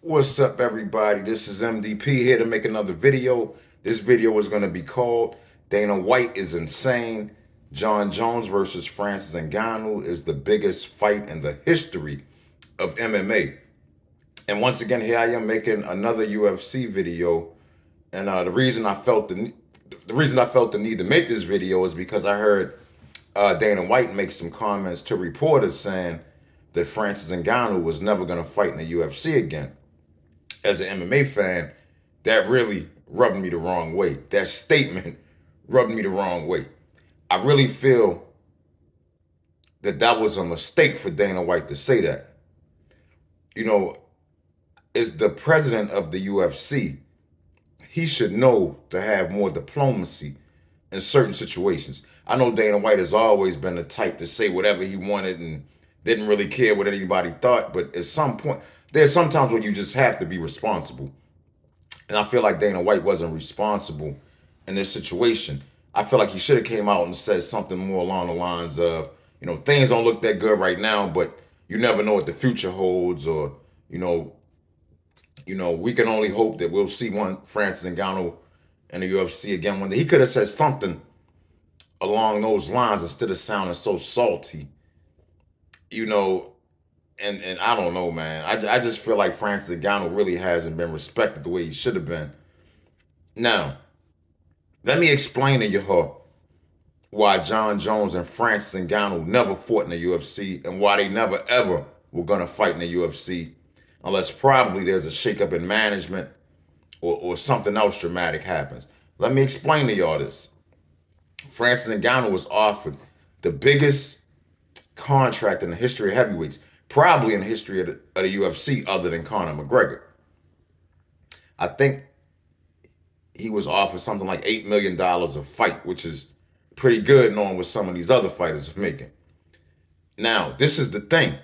What's up, everybody? This is MDP here to make another video. This video is going to be called Dana White is Insane. Jon Jones versus Francis Ngannou is the biggest fight in the history of MMA. And once again, here I am making another UFC video. And the reason I felt the need to make this video is because I heard Dana White make some comments to reporters saying that Francis Ngannou was never going to fight in the UFC again. As an MMA fan, that really rubbed me the wrong way. That statement rubbed me the wrong way. I really feel that was a mistake for Dana White to say that. You know, as the president of the UFC, he should know to have more diplomacy in certain situations. I know Dana White has always been the type to say whatever he wanted and didn't really care what anybody thought, but at some point, there's sometimes when you just have to be responsible. And I feel like Dana White wasn't responsible in this situation. I feel like he should have came out and said something more along the lines of, things don't look that good right now, but you never know what the future holds, or, we can only hope that we'll see one Francis Ngannou in the UFC again one day. He could have said something along those lines instead of sounding so salty, and I don't know, man. I just feel like Francis Ngannou really hasn't been respected the way he should have been. Now, let me explain to you why Jon Jones and Francis Ngannou never fought in the UFC and why they never ever were gonna fight in the UFC, unless probably there's a shakeup in management or something else dramatic happens. Let me explain to y'all this. Francis Ngannou was offered the biggest contract in the history of heavyweights, probably in the history of the UFC, other than Conor McGregor. I think he was offered something like $8 million a fight, which is pretty good knowing what some of these other fighters are making. Now, this is the thing.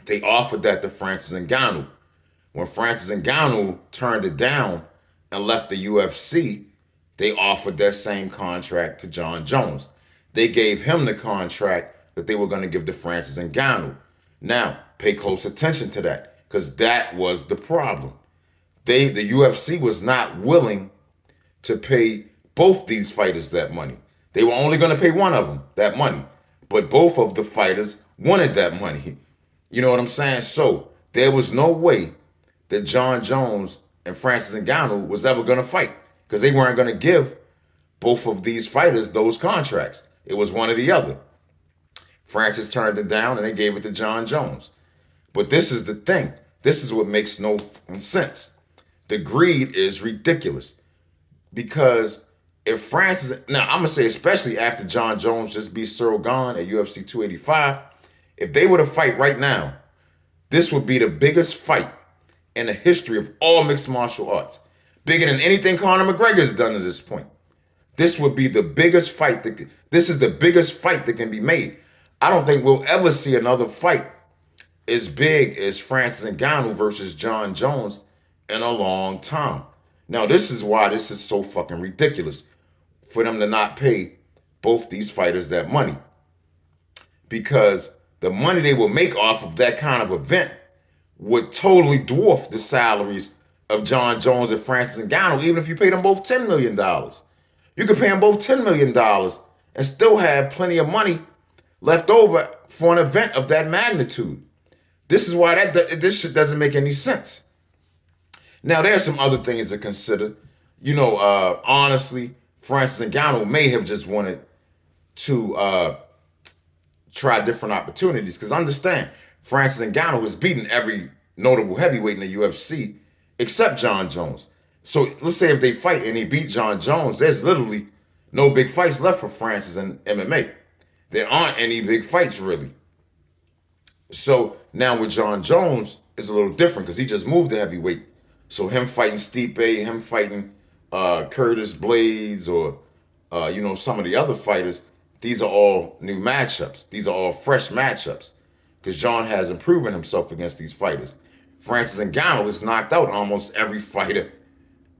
They offered that to Francis Ngannou. When Francis Ngannou turned it down and left the UFC, they offered that same contract to Jon Jones. They gave him the contract that they were going to give to Francis Ngannou. Now, pay close attention to that, because that was the problem. The UFC was not willing to pay both these fighters that money. They were only going to pay one of them that money, but both of the fighters wanted that money. You know what I'm saying? So there was no way that Jon Jones and Francis Ngannou was ever going to fight, because they weren't going to give both of these fighters those contracts. It was one or the other. Francis turned it down and they gave it to Jon Jones. But this is the thing. This is what makes no sense. The greed is ridiculous. Because if Francis, now I'm going to say especially after Jon Jones just beat Cyril Gane at UFC 285, if they were to fight right now, this would be the biggest fight in the history of all mixed martial arts. Bigger than anything Conor McGregor has done to this point. This would be the biggest fight. This is the biggest fight that can be made. I don't think we'll ever see another fight as big as Francis Ngannou versus Jon Jones in a long time. Now, this is why this is so fucking ridiculous for them to not pay both these fighters that money. Because the money they will make off of that kind of event would totally dwarf the salaries of Jon Jones and Francis Ngannou, even if you paid them both $10 million. You could pay them both $10 million and still have plenty of money left over for an event of that magnitude. This is why this shit doesn't make any sense. Now, there's some other things to consider. Honestly, Francis Ngannou may have just wanted to try different opportunities. Because understand, Francis Ngannou has beaten every notable heavyweight in the UFC except Jon Jones. So let's say if they fight and he beat Jon Jones, there's literally no big fights left for Francis in MMA. There aren't any big fights, really. So now with Jon Jones, it's a little different because he just moved to heavyweight. So him fighting Stipe, him fighting Curtis Blades, or some of the other fighters, these are all new matchups. These are all fresh matchups because Jon hasn't proven himself against these fighters. Francis Ngannou has knocked out almost every fighter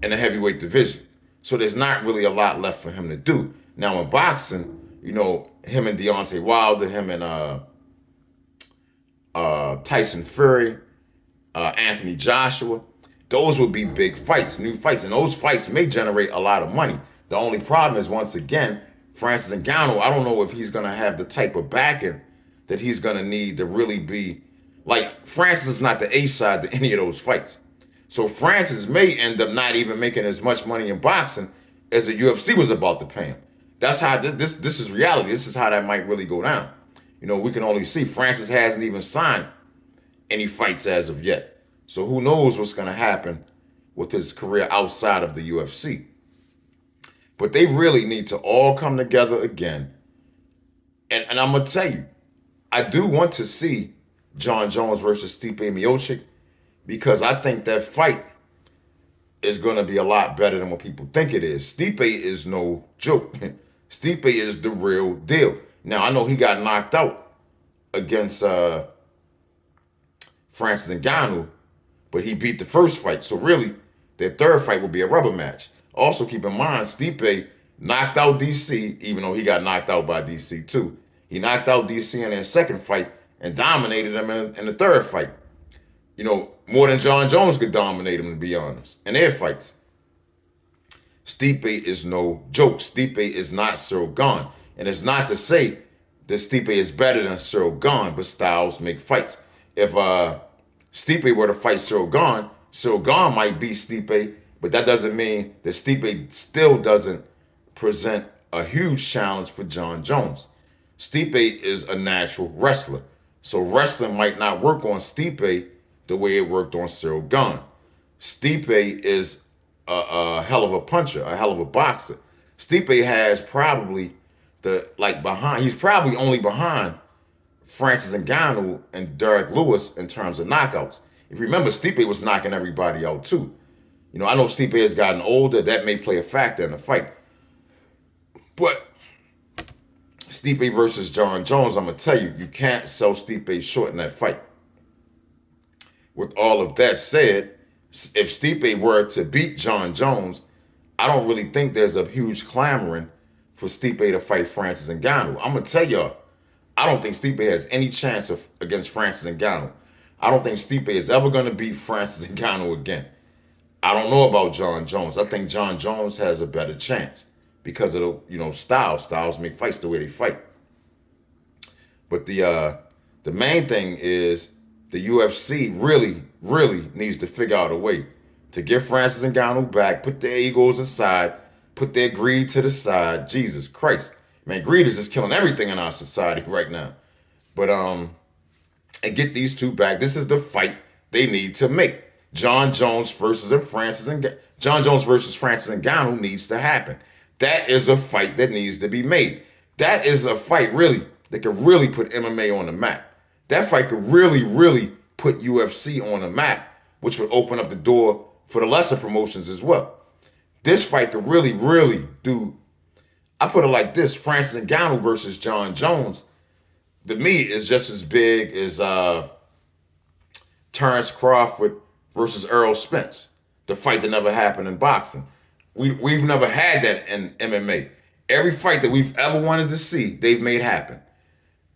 in the heavyweight division. So there's not really a lot left for him to do. Now in boxing, him and Deontay Wilder, him and Tyson Fury, Anthony Joshua. Those would be big fights, new fights, and those fights may generate a lot of money. The only problem is, once again, Francis Ngannou, I don't know if he's going to have the type of backing that he's going to need to really be, like, Francis is not the A side to any of those fights. So Francis may end up not even making as much money in boxing as the UFC was about to pay him. That's how this is reality. This is how that might really go down. You know, we can only see Francis hasn't even signed any fights as of yet. So who knows what's going to happen with his career outside of the UFC. But they really need to all come together again. And I'm going to tell you, I do want to see Jon Jones versus Stipe Miocic, because I think that fight is going to be a lot better than what people think it is. Stipe is no joke. Stipe is the real deal. Now, I know he got knocked out against Francis Ngannou, but he beat the first fight. So really, their third fight will be a rubber match. Also, keep in mind, Stipe knocked out DC, even though he got knocked out by DC too. He knocked out DC in their second fight and dominated him in the third fight. You know, more than Jon Jones could dominate him, to be honest, in their fights. Stipe is no joke. Stipe is not Cyril Gane. And it's not to say that Stipe is better than Cyril Gane, but styles make fights. If Stipe were to fight Cyril Gane might beat Stipe, but that doesn't mean that Stipe still doesn't present a huge challenge for Jon Jones. Stipe is a natural wrestler. So wrestling might not work on Stipe the way it worked on Cyril Gane. Stipe is a hell of a puncher, a hell of a boxer. Stipe has probably he's probably only behind Francis Ngannou and Derek Lewis in terms of knockouts. If you remember, Stipe was knocking everybody out too. You know, I know Stipe has gotten older. That may play a factor in the fight. But Stipe versus Jon Jones, I'm going to tell you, you can't sell Stipe short in that fight. With all of that said, if Stipe were to beat Jon Jones, I don't really think there's a huge clamoring for Stipe to fight Francis Ngannou. I'm going to tell y'all, I don't think Stipe has any chance against Francis Ngannou. I don't think Stipe is ever going to beat Francis Ngannou again. I don't know about Jon Jones. I think Jon Jones has a better chance because of the styles. Styles make fights the way they fight. But the main thing is the UFC really, really needs to figure out a way to get Francis Ngannou back, put their egos aside, put their greed to the side. Jesus Christ. Man, greed is just killing everything in our society right now. But and get these two back. This is the fight they need to make. Jon Jones versus Francis Ngannou needs to happen. That is a fight that needs to be made. That is a fight really that could really put MMA on the map. That fight could really, really put UFC on the map, which would open up the door for the lesser promotions as well. This fight could really, really do. I put it like this: Francis Ngannou versus Jon Jones, to me, is just as big as Terrence Crawford versus Errol Spence, the fight that never happened in boxing. We've never had that in MMA. Every fight that we've ever wanted to see, they've made happen.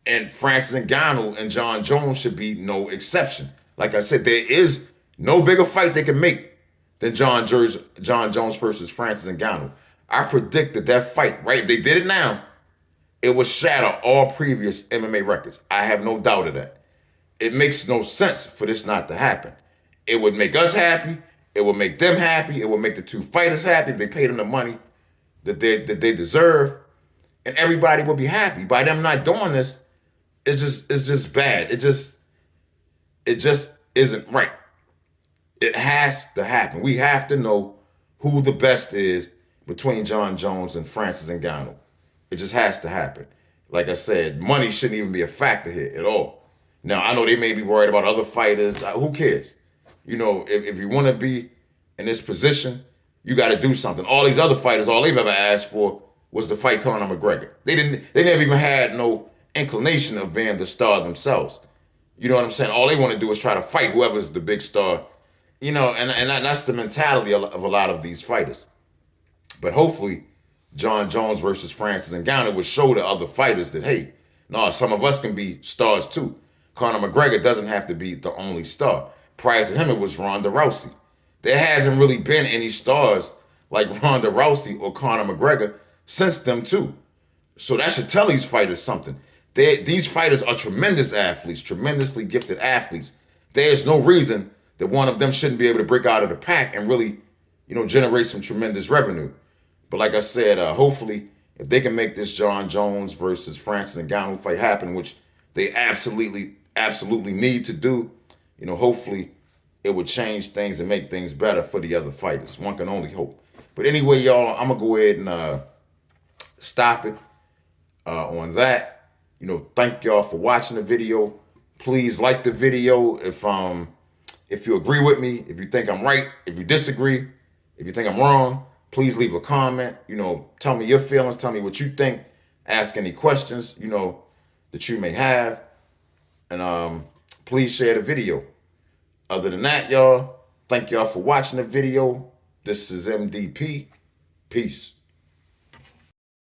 And Francis Ngannou and Jon Jones should be no exception. Like I said, there is no bigger fight they can make than Jon Jones versus Francis Ngannou. I predict that fight, right, if they did it now, it would shatter all previous MMA records. I have no doubt of that. It makes no sense for this not to happen. It would make us happy. It would make them happy. It would make the two fighters happy if they paid them the money that they deserve. And everybody would be happy. By them not doing this, it's just bad. It just isn't right. It has to happen. We have to know who the best is between Jon Jones and Francis Ngannou. It just has to happen. Like I said, money shouldn't even be a factor here at all. Now, I know they may be worried about other fighters. Who cares? You know, if you want to be in this position, you got to do something. All these other fighters, all they've ever asked for was to fight Conor McGregor. They never even had no inclination of being the star themselves. You know what I'm saying? All they want to do is try to fight whoever's the big star. You know, and that's the mentality of a lot of these fighters. But hopefully, Jon Jones versus Francis Ngannou would show the other fighters that, hey, no, some of us can be stars too. Conor McGregor doesn't have to be the only star. Prior to him, it was Ronda Rousey. There hasn't really been any stars like Ronda Rousey or Conor McGregor since them two. So that should tell these fighters something. These fighters are tremendous athletes, tremendously gifted athletes. There's no reason that one of them shouldn't be able to break out of the pack and really, generate some tremendous revenue. But like I said, hopefully, if they can make this Jon Jones versus Francis Ngannou fight happen, which they absolutely need to do, hopefully it would change things and make things better for the other fighters. One can only hope. But anyway, y'all, I'm gonna go ahead and stop it on that. Thank y'all for watching the video. Please like the video if you agree with me, if you think I'm right, if you disagree, if you think I'm wrong. Please leave a comment. Tell me your feelings. Tell me what you think. Ask any questions, that you may have. And please share the video. Other than that, y'all, thank y'all for watching the video. This is MDP. Peace.